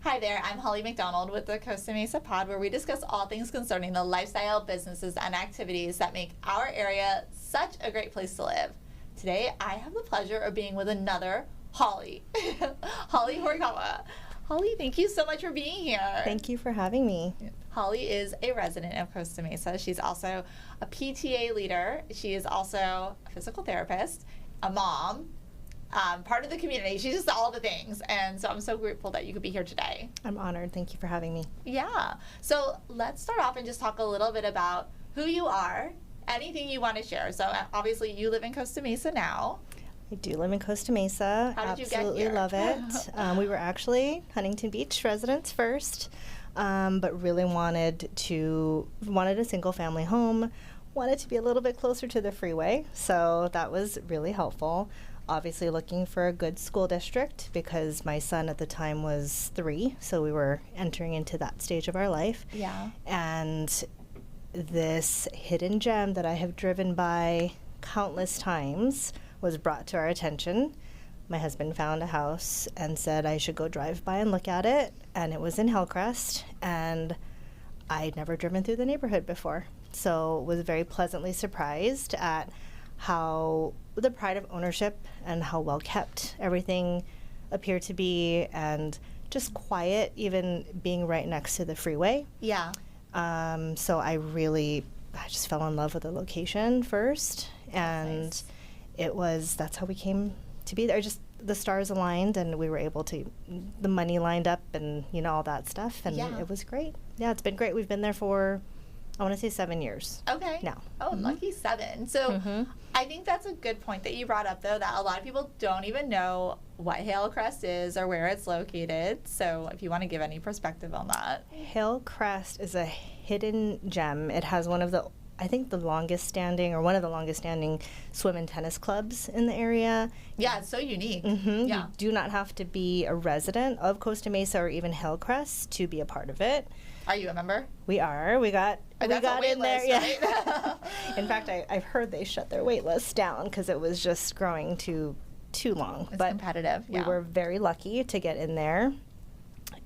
Hi there, I'm Holly McDonald with the Costa Mesa Pod, where we discuss all things concerning the lifestyle, businesses, and activities that make our area such a great place to live. Today, I have the pleasure of being with another Holly, Holly Horikawa. Holly, thank you so much for being here. Thank you for having me. Holly is a resident of Costa Mesa. She's also a PTA leader. She is also a physical therapist, a mom, part of the community. She's just all the things. And so I'm so grateful that you could be here today. I'm honored. Thank you for having me. Yeah. So let's start off and just talk a little bit about who you are, anything you want to share. So obviously you live in Costa Mesa now. I do live in Costa Mesa. How did you get Absolutely here? love it. We were actually Huntington Beach residents first, but really wanted a single family home, wanted to be a little bit closer to the freeway. So that was really helpful. Obviously looking for a good school district because my son at the time was 3, so we were entering into that stage of our life. Yeah. And this hidden gem that I have driven by countless times was brought to our attention. My husband found a house and said I should go drive by and look at it, and it was in Halecrest, and I'd never driven through the neighborhood before. So was very pleasantly surprised at how the pride of ownership and how well kept everything appeared to be, and just quiet, even being right next to the freeway. Yeah. So I just fell in love with the location first, and that's how we came to be there. Just the stars aligned, and we were able to, the money lined up, and all that stuff, and it was great. Yeah, it's been great. We've been there for, I want to say 7 years. Okay. Now. Oh, lucky 7. So I think that's a good point that you brought up, though, that a lot of people don't even know what Halecrest is or where it's located. So if you want to give any perspective on that. Halecrest is a hidden gem. It has one of the longest standing swim and tennis clubs in the area. Yeah, it's so unique. Yeah. Yeah. You do not have to be a resident of Costa Mesa or even Halecrest to be a part of it. Are you a member? We are. We got in there. Yeah. Right? In fact, I've heard they shut their wait list down because it was just growing too long. It's but competitive. we were very lucky to get in there.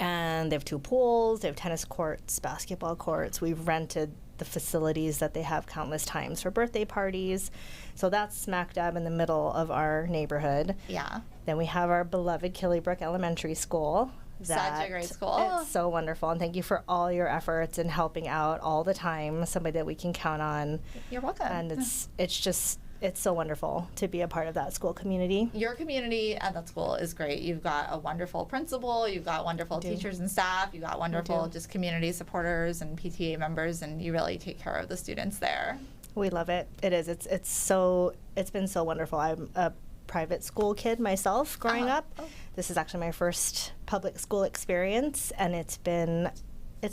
And they have 2 pools. They have tennis courts, basketball courts. We've rented the facilities that they have countless times for birthday parties. So that's smack dab in the middle of our neighborhood. Yeah. Then we have our beloved Killybrook Elementary School. Such a great school. It's so wonderful, and thank you for all your efforts and helping out all the time. Somebody that we can count on. You're welcome. And it's so wonderful to be a part of that school community. Your community at that school is great. You've got a wonderful principal, you've got wonderful teachers and staff, you've got wonderful just community supporters and PTA members, and you really take care of the students there. We love it. It is. It's been so wonderful. I'm a private school kid myself growing up. Oh. This is actually my first public school experience, and it's been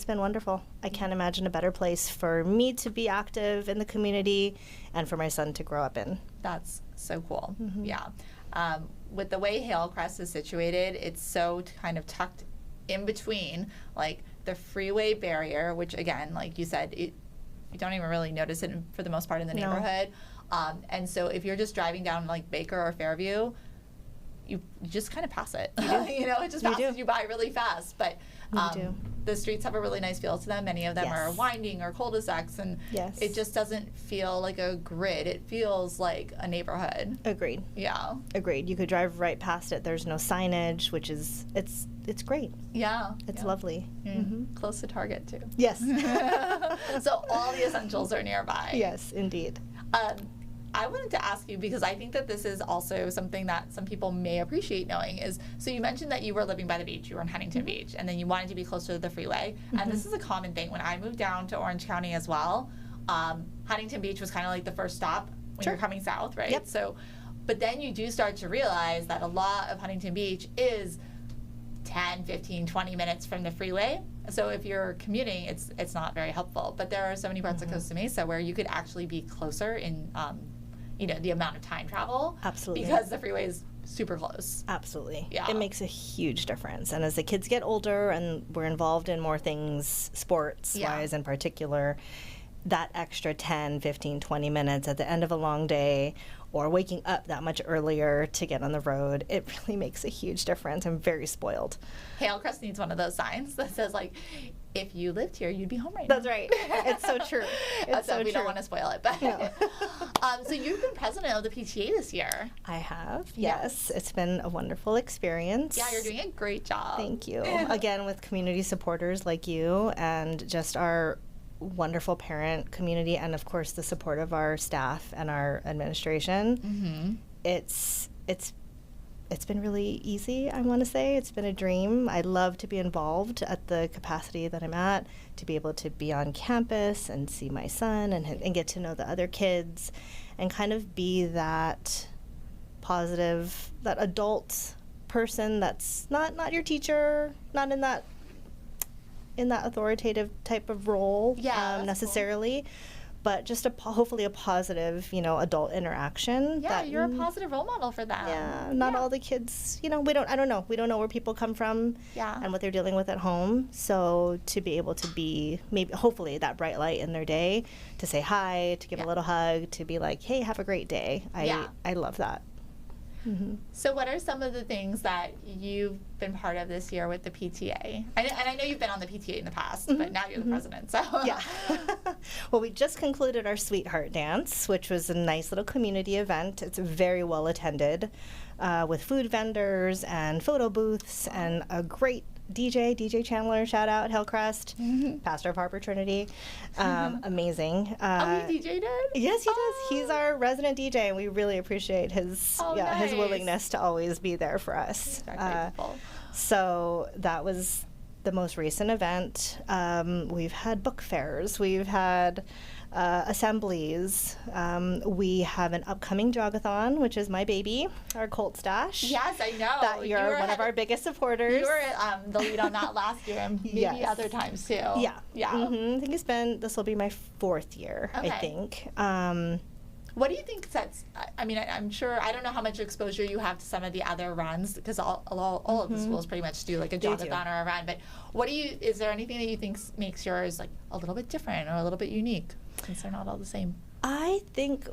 wonderful. I can't imagine a better place for me to be active in the community and for my son to grow up in. That's so cool. Yeah. With the way Halecrest is situated, it's so kind of tucked in between, like the freeway barrier, which again, like you said, you don't even really notice it for the most part in the neighborhood. And so if you're just driving down like Baker or Fairview, you just kind of pass it. It just passes you by really fast. But the streets have a really nice feel to them. Many of them are winding or cul-de-sacs, and it just doesn't feel like a grid. It feels like a neighborhood. Agreed. Yeah. Agreed. You could drive right past it. There's no signage, which is it's great. Yeah. It's lovely. Close to Target too. Yes. So all the essentials are nearby. Yes, indeed. I wanted to ask you, because I think that this is also something that some people may appreciate knowing, is, so you mentioned that you were living by the beach, you were in Huntington Beach, and then you wanted to be closer to the freeway. And this is a common thing. When I moved down to Orange County as well, Huntington Beach was kind of like the first stop when you're coming south, right? Yep. So, but then you do start to realize that a lot of Huntington Beach is 10, 15, 20 minutes from the freeway. So if you're commuting, it's not very helpful. But there are so many parts of Costa Mesa where you could actually be closer in the amount of time travel. Absolutely. Because the freeway is super close. Absolutely. Yeah. It makes a huge difference. And as the kids get older and we're involved in more things, sports-wise in particular, that extra 10, 15, 20 minutes at the end of a long day, or waking up that much earlier to get on the road, it really makes a huge difference. I'm very spoiled. Halecrest needs one of those signs that says, like, if you lived here, you'd be home right now. That's right. It's so true. It's so we true. don't want to spoil it. But No. So you've been president of the PTA this year. I have, yes. It's been a wonderful experience. Yeah, you're doing a great job. Thank you. Again, with community supporters like you and just our wonderful parent community, and of course the support of our staff and our administration. Mm-hmm. It's been really easy, I want to say. It's been a dream. I love to be involved at the capacity that I'm at, to be able to be on campus and see my son and get to know the other kids and kind of be that positive, that adult person that's not your teacher, not in that authoritative type of role necessarily. Cool. But just hopefully a positive, adult interaction. Yeah, you're a positive role model for them. Yeah, not all the kids, I don't know. We don't know where people come from and what they're dealing with at home. So to be able to be hopefully that bright light in their day, to say hi, to give a little hug, to be like, hey, have a great day. I love that. Mm-hmm. So what are some of the things that you've been part of this year with the PTA? And I know you've been on the PTA in the past, but now you're the president. So yeah. Well, we just concluded our Sweetheart Dance, which was a nice little community event. It's very well attended with food vendors and photo booths and a great DJ Chandler, shout out, Halecrest, pastor of Harbor Trinity. Amazing. He DJ'd it? Yes, he does. He's our resident DJ, and we really appreciate his his willingness to always be there for us. So that was the most recent event. We've had book fairs. We've had assemblies. We have an upcoming jogathon, which is my baby, our Colt Stash. Yes, I know. That you're one of our biggest supporters. You were the lead on that last year, and maybe other times too. Yeah. Mm-hmm. I think this will be my 4th year, I think. What do you think sets, I'm sure, I don't know how much exposure you have to some of the other runs, because all of the schools pretty much do like a jogathon or a run, but is there anything that you think makes yours like a little bit different or a little bit unique, since they're not all the same? I think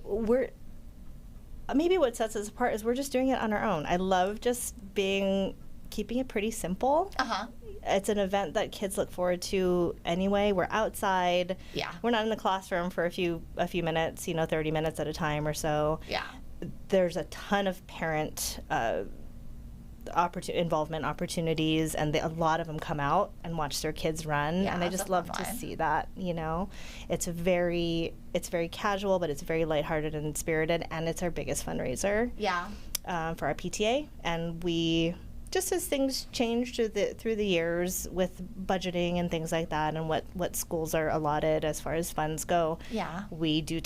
maybe what sets us apart is we're just doing it on our own. I love just keeping it pretty simple. It's an event that kids look forward to anyway. We're outside. Yeah. We're not in the classroom for a few minutes, 30 minutes at a time or so. Yeah. There's a ton of parent involvement opportunities, and a lot of them come out and watch their kids run, and I just love to see that. It's very casual, but it's very lighthearted and spirited, and it's our biggest fundraiser. Yeah. For our PTA, and we. Just as things change through the years with budgeting and things like that, and what schools are allotted as far as funds go, we do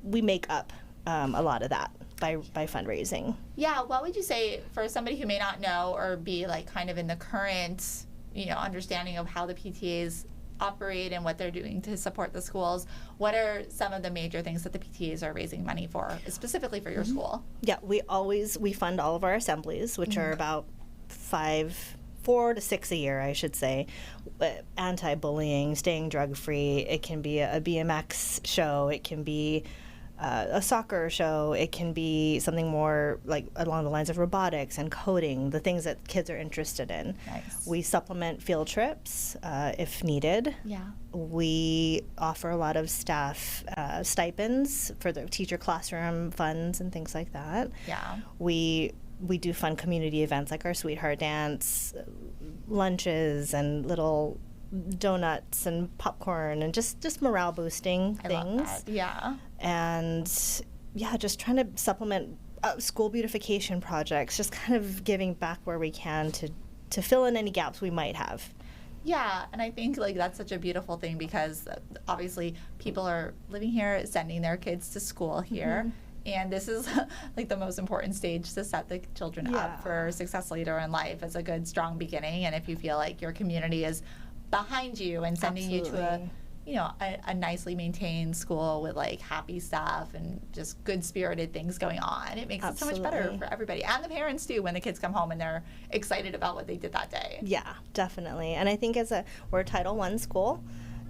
we make up a lot of that by fundraising. Yeah, what would you say for somebody who may not know or be like kind of in the current, understanding of how the PTAs operate and what they're doing to support the schools? What are some of the major things that the PTAs are raising money for, specifically for your school? Yeah, we fund all of our assemblies, which are about 4 to 6 a year, I should say. Anti-bullying, staying drug-free. It can be a BMX show. It can be a soccer show. It can be something more like along the lines of robotics and coding, the things that kids are interested in. Nice. We supplement field trips if needed. Yeah. We offer a lot of staff stipends for the teacher classroom funds and things like that. Yeah. We do fun community events like our Sweetheart Dance, lunches, and little donuts and popcorn, and just morale boosting things. I love that. Yeah. And just trying to supplement school beautification projects, just kind of giving back where we can to fill in any gaps we might have. Yeah, and I think like that's such a beautiful thing, because obviously people are living here, sending their kids to school here. Mm-hmm. And this is like the most important stage to set the children up for success later in life, as a good, strong beginning. And if you feel like your community is behind you and sending you to a nicely maintained school with like happy stuff and just good spirited things going on, it makes it so much better for everybody, and the parents too, when the kids come home and they're excited about what they did that day. Yeah, definitely. And I think we're a Title I school,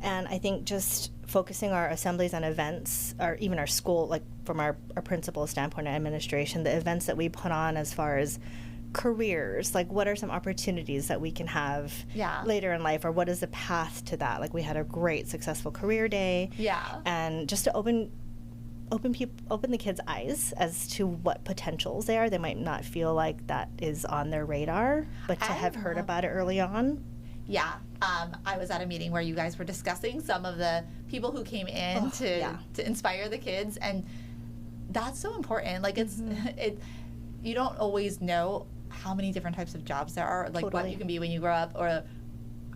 And I think just focusing our assemblies and events, or even our school, like from our principal standpoint and administration, the events that we put on as far as careers, like what are some opportunities that we can have later in life, or what is the path to that? Like we had a great successful career day. Yeah. And just to open the kids' eyes as to what potentials they are. They might not feel like that is on their radar, but to have heard about it early on. Yeah. I was at a meeting where you guys were discussing some of the people who came in to inspire the kids, and that's so important. Like you don't always know how many different types of jobs there are, like what you can be when you grow up, or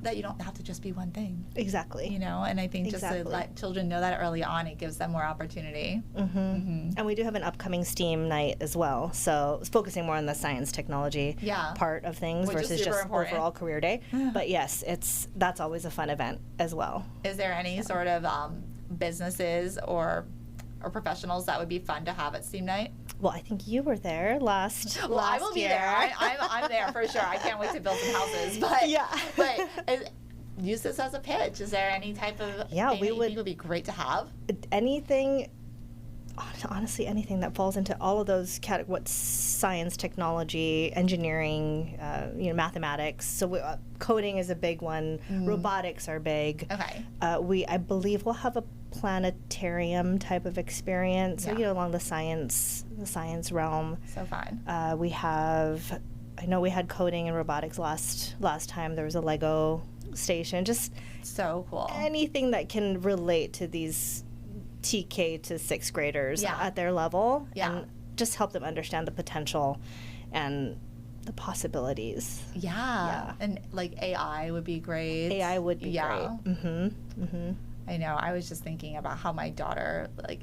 that you don't have to just be one thing. Exactly. You know, and I think just to let children know that early on, it gives them more opportunity. And we do have an upcoming STEAM night as well, so it's focusing more on the science technology part of things versus just overall career day. But yes, that's always a fun event as well. Is there any sort of businesses or professionals that would be fun to have at STEAM night? Well, I think you were there last year. I will be there. I'm there for sure. I can't wait to build some houses. But use this as a pitch. Is there any type of thing that you think would be great to have? Anything, honestly, anything that falls into all of those science, technology, engineering, mathematics. So coding is a big one. Robotics are big. Okay. I believe we'll have a planetarium type of experience, along the science realm. So fun. I know we had coding and robotics last time. There was a Lego station. Just so cool. Anything that can relate to these TK to 6th graders at their level, and just help them understand the potential and the possibilities. Yeah. And like AI would be great. AI would be great. I know. I was just thinking about how my daughter, like,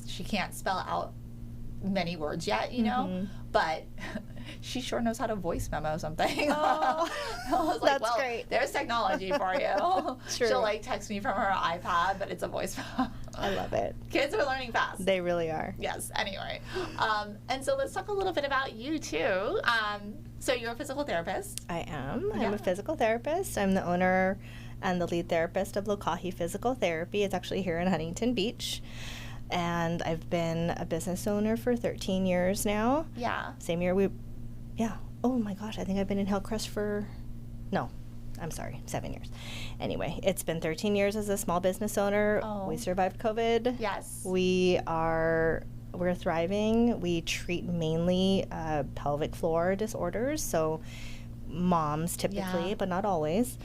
she can't spell out many words yet, but she sure knows how to voice memo something. Oh, I was like, that's great. There's technology for you. True. She'll like text me from her iPad, but it's a voice memo. I love it. Kids are learning fast. They really are. Yes. Anyway, and so let's talk a little bit about you too. So you're a physical therapist. I am. I'm a physical therapist. I'm the owner and the lead therapist of Lokahi Physical Therapy. It's actually here in Huntington Beach. And I've been a business owner for 13 years now. Yeah. Same year oh my gosh, I think I've been in Halecrest for, 7 years. Anyway, it's been 13 years as a small business owner. Oh. We survived COVID. Yes. We're thriving. We treat mainly pelvic floor disorders, so moms typically, but not always.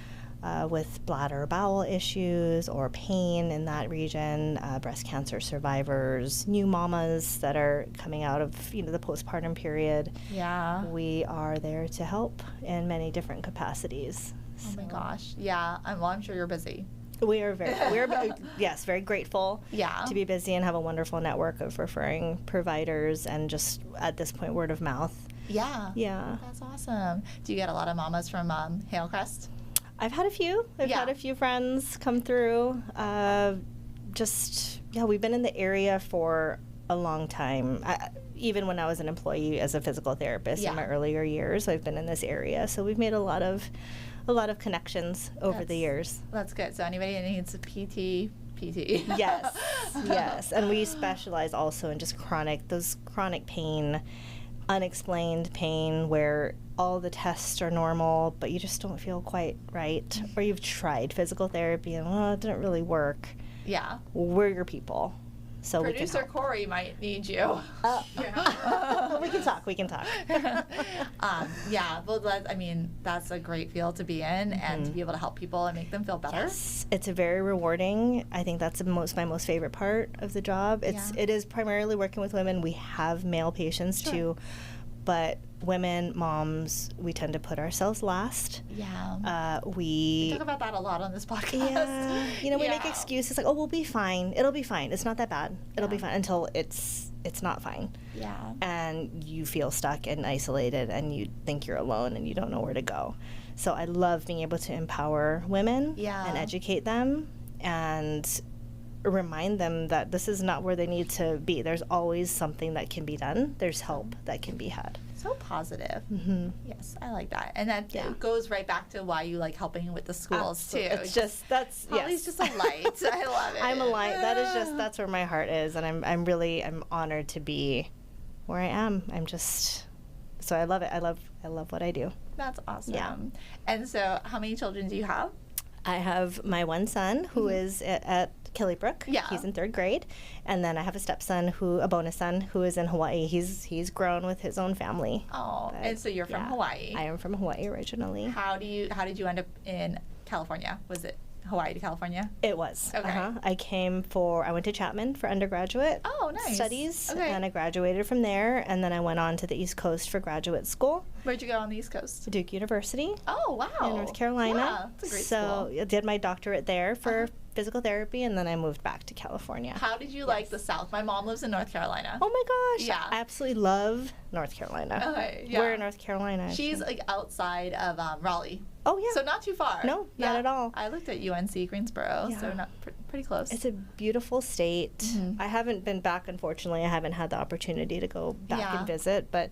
With bladder bowel issues or pain in that region, breast cancer survivors, new mamas that are coming out of the postpartum period. Yeah. We are there to help in many different capacities. Oh my gosh. Yeah. I'm sure you're busy. We're very grateful to be busy and have a wonderful network of referring providers and just at this point word of mouth. Yeah. Yeah. That's awesome. Do you get a lot of mamas from Halecrest? I've had a few. I've had a few friends come through. We've been in the area for a long time. Even when I was an employee as a physical therapist in my earlier years, I've been in this area. So we've made a lot of connections over the years. That's good. So anybody that needs a PT. Yes. And we specialize also in just chronic pain, unexplained pain where all the tests are normal, but you just don't feel quite right. Or you've tried physical therapy and, it didn't really work. Yeah. We're your people. So Producer Corey might need you. We can talk. Well, that's a great field to be in and to be able to help people and make them feel better. Yes, it's a very rewarding. I think that's my most favorite part of the job. It is primarily working with women. We have male patients too, but women, moms, we tend to put ourselves last. Yeah. We talk about that a lot on this podcast. Yeah. We make excuses like, we'll be fine. It'll be fine. It's not that bad. It'll be fine until it's not fine. Yeah. And you feel stuck and isolated and you think you're alone and you don't know where to go. So I love being able to empower women and educate them and remind them that this is not where they need to be. There's always something that can be done. There's help that can be had. So positive. Mm-hmm. Yes, I like that. And that Yeah. goes right back to why you like helping with the schools Absolutely. too. It's just, that's, Holly's yes. just a light. I love it. I'm a light. That's where my heart is. And I'm honored to be where I am. So I love it. I love what I do. That's awesome. Yeah. And so how many children do you have? I have my one son who is at Killiebrook. Yeah. He's in 3rd grade. And then I have a stepson, a bonus son, who is in Hawaii. He's grown with his own family. Oh, But, and so you're from yeah, Hawaii. I am from Hawaii originally. How did you end up in California? Was it Hawaii to California? It was. Okay. I went to Chapman for undergraduate Oh, nice. studies. Okay. And I graduated from there. And then I went on to the East Coast for graduate school, Where'd you go on the East Coast? Duke University Oh, wow. in North Carolina. Yeah, it's a great so school. I did my doctorate there for physical therapy, and then I moved back to California. How did you like the South? My mom lives in North Carolina. Oh my gosh. Yeah. I absolutely love North Carolina. Okay, yeah. Where in North Carolina? She's like outside of Raleigh. Oh, yeah. So not too far. No, not at all. I looked at UNC Greensboro, so Yeah. not pretty close. It's a beautiful state. Mhm. I haven't been back, unfortunately. I haven't had the opportunity to go back Yeah. and visit, but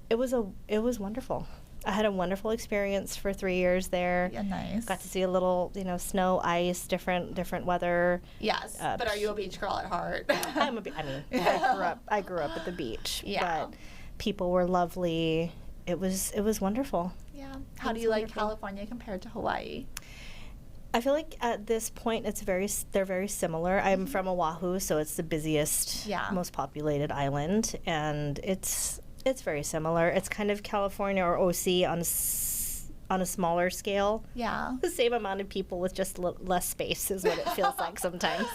it was wonderful. I had a wonderful experience for 3 years there. Yeah, nice. Got to see a little, snow, ice, different weather. Yes, but are you a beach girl at heart? I grew up at the beach. Yeah. But people were lovely. It was wonderful. Yeah. How do was you like wonderful. California compared to Hawaii? I feel like at this point they're very similar. I'm from Oahu, so it's the busiest, Yeah. most populated island, and it's very similar. It's kind of California or OC on a smaller scale. Yeah. The same amount of people with just less space is what it feels like sometimes.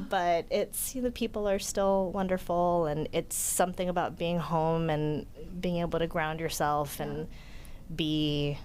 But the people are still wonderful, and it's something about being home and being able to ground yourself and be,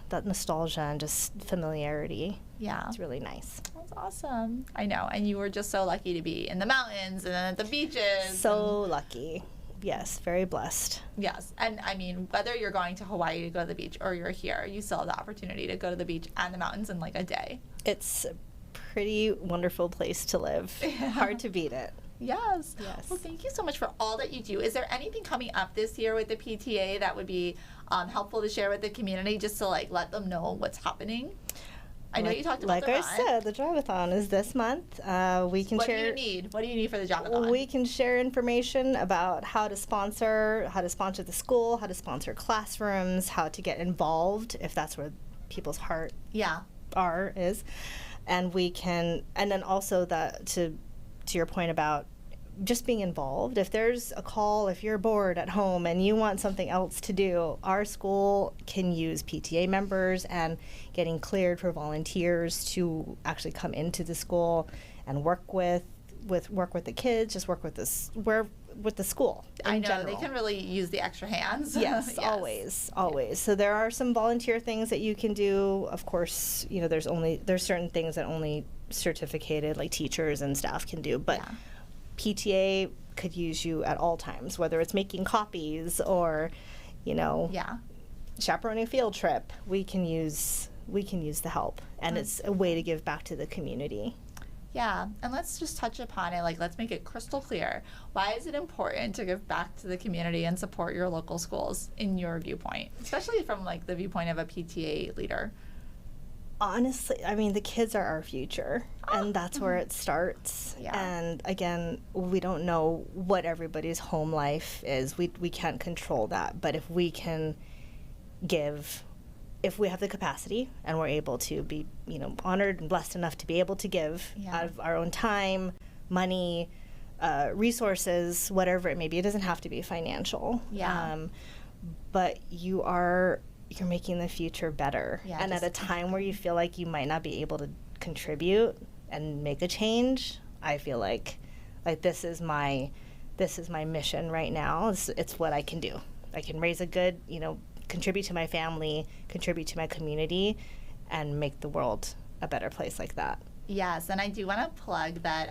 that nostalgia and just familiarity. Yeah. It's really nice. That's awesome. I know. And you were just so lucky to be in the mountains and then at the beaches. So lucky. Yes, very blessed. Yes. And I mean, whether you're going to Hawaii to go to the beach or you're here, you still have the opportunity to go to the beach and the mountains in like a day. It's a pretty wonderful place to live. Yeah. Hard to beat it. Yes. Yes. Well, thank you so much for all that you do. Is there anything coming up this year with the PTA that would be helpful to share with the community just to like let them know what's happening? I know you talked about the I run. said, the drive-a-thon is this month. We can What share. do you need? What do you need for the drive-a-thon? We can share information about how to sponsor the school, how to sponsor classrooms, how to get involved if that's where people's heart Yeah. is, and then also to your point about just being involved. If there's a call, if you're bored at home and you want something else to do, our school can use PTA members and getting cleared for volunteers to actually come into the school and work with the kids, just work with the school in I know general. they can really use the extra hands. Yes, always. So there are some volunteer things that you can do. Of course, there's certain things that only certificated like teachers and staff can do, but Yeah. PTA could use you at all times, whether it's making copies or, Yeah. chaperoning a field trip. We can use the help, and it's a way to give back to the community. Yeah, and let's just touch upon it. Like, let's make it crystal clear. Why is it important to give back to the community and support your local schools in your viewpoint, especially from like the viewpoint of a PTA leader? Honestly, I mean, the kids are our future, and that's where it starts. Yeah. And again, we don't know what everybody's home life is. We can't control that. But if we can if we have the capacity and we're able to be, honored and blessed enough to be able to give out of our own time, money, resources, whatever it may be, it doesn't have to be financial. Yeah. But you're making the future better. Yeah, and at a time where you feel like you might not be able to contribute and make a change, I feel like this is my mission right now. It's what I can do. I can raise a good, contribute to my family, contribute to my community, and make the world a better place like that. Yes, and I do want to plug that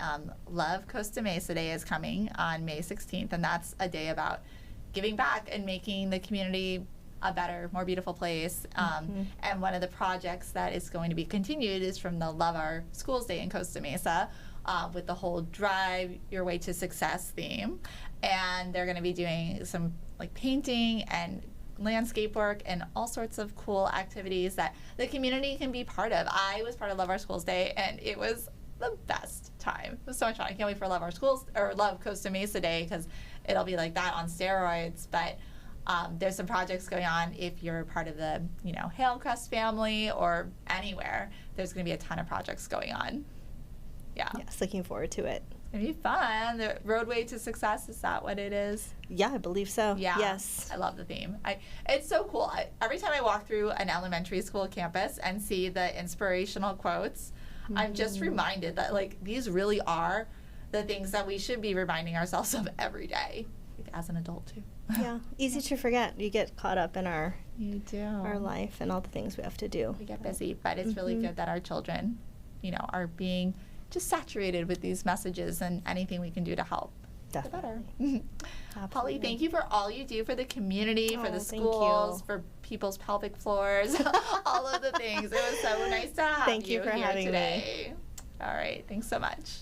Love Costa Mesa Day is coming on May 16th, and that's a day about giving back and making the community a better, more beautiful place. And one of the projects that is going to be continued is from the Love Our Schools Day in Costa Mesa with the whole Drive Your Way to Success theme. And they're going to be doing some like painting and landscape work and all sorts of cool activities that the community can be part of. I was part of Love Our Schools Day, and it was the best time. It was so much fun. I can't wait for Love Our Schools, or Love Costa Mesa Day, because it'll be like that on steroids. But there's some projects going on. If you're part of the, Halecrest family or anywhere, there's going to be a ton of projects going on. Yeah. Yes, looking forward to it. It's going to be fun. The roadway to success, is that what it is? Yeah, I believe so. Yeah. Yes. I love the theme. It's so cool. Every time I walk through an elementary school campus and see the inspirational quotes, I'm just reminded that, like, these really are the things that we should be reminding ourselves of every day, as an adult, too. Yeah, easy to forget. You get caught up in our life and all the things we have to do. We get busy, but it's really good that our children, are being just saturated with these messages, and anything we can do to help. Definitely. The better. Holly, thank you for all you do for the community, for the schools, for people's pelvic floors, all of the things. It was so nice to have Thank you for here having today. All right, thanks so much.